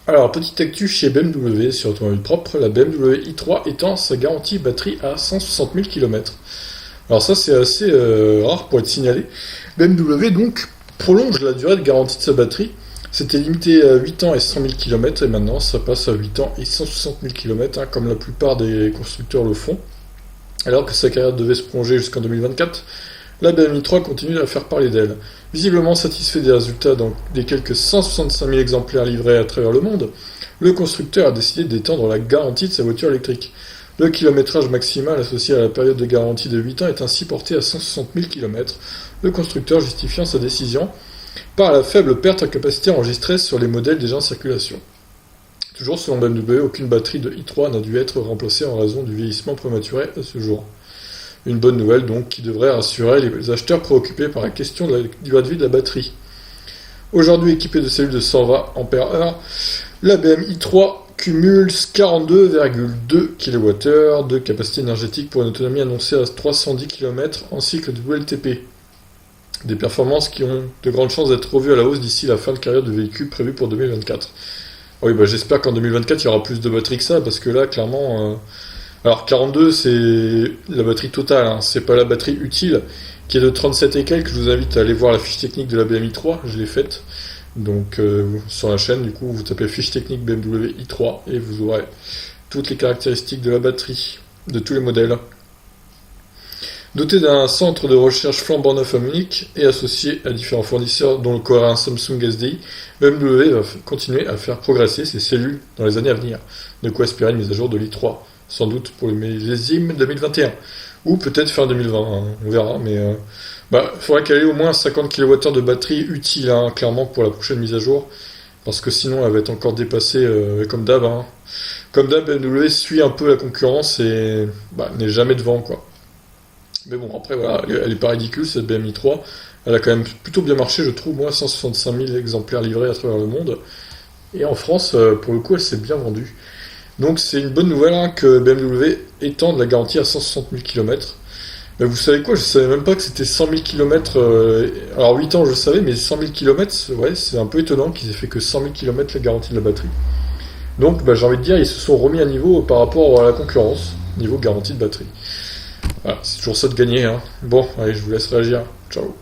Alors, petite actu chez BMW sur automobile propre, la BMW i3 étend sa garantie batterie à 160 000 km. Alors ça, c'est assez rare pour être signalé. BMW, donc, prolonge la durée de garantie de sa batterie. C'était limité à 8 ans et 100 000 km, et maintenant, ça passe à 8 ans et 160 000 km, comme la plupart des constructeurs le font. Alors que sa carrière devait se prolonger jusqu'en 2024, la BMW i3 continue à faire parler d'elle. Visiblement satisfait des résultats dans les quelques 165 000 exemplaires livrés à travers le monde, le constructeur a décidé d'étendre la garantie de sa voiture électrique. Le kilométrage maximal associé à la période de garantie de 8 ans est ainsi porté à 160 000 km, le constructeur justifiant sa décision par la faible perte en capacité enregistrée sur les modèles déjà en circulation. Toujours selon BMW, aucune batterie de i3 n'a dû être remplacée en raison du vieillissement prématuré à ce jour. Une bonne nouvelle donc qui devrait rassurer les acheteurs préoccupés par la question de la durée de vie de la batterie. Aujourd'hui équipée de cellules de 120 Ah, la BMW i3 cumule 42,2 kWh de capacité énergétique pour une autonomie annoncée à 310 km en cycle de WLTP. Des performances qui ont de grandes chances d'être revues à la hausse d'ici la fin de carrière du véhicule prévue pour 2024. Oui, j'espère qu'en 2024 il y aura plus de batterie que ça, parce que là clairement... Alors 42 c'est la batterie totale, c'est pas la batterie utile, qui est de 37 et quelques. Je vous invite à aller voir la fiche technique de la BMW i3, je l'ai faite. Donc sur la chaîne, du coup, vous tapez fiche technique BMW i3 et vous aurez toutes les caractéristiques de la batterie, de tous les modèles. Doté d'un centre de recherche flambant neuf à Munich et associé à différents fournisseurs dont le coréen Samsung SDI, BMW va continuer à faire progresser ses cellules dans les années à venir. De quoi espérer une mise à jour de l'i3, sans doute pour le millésime 2021, ou peut-être fin 2020, on verra, mais faudrait qu'elle ait au moins 50 kWh de batterie utile, clairement, pour la prochaine mise à jour, parce que sinon elle va être encore dépassée comme d'hab. Comme d'hab, BMW suit un peu la concurrence et n'est jamais devant, quoi. Mais bon, après, voilà, elle est pas ridicule, cette BMW i3. Elle a quand même plutôt bien marché, je trouve, moi, 165 000 exemplaires livrés à travers le monde. Et en France, pour le coup, elle s'est bien vendue. Donc c'est une bonne nouvelle que BMW étende la garantie à 160 000 km. Mais vous savez quoi, je savais même pas que c'était 100 000 km. Alors 8 ans je savais, mais 100 000 km, ouais, c'est un peu étonnant qu'ils aient fait que 100 000 km la garantie de la batterie. Donc j'ai envie de dire, ils se sont remis à niveau par rapport à la concurrence, niveau garantie de batterie. Voilà, c'est toujours ça de gagner. Bon, allez, je vous laisse réagir. Ciao.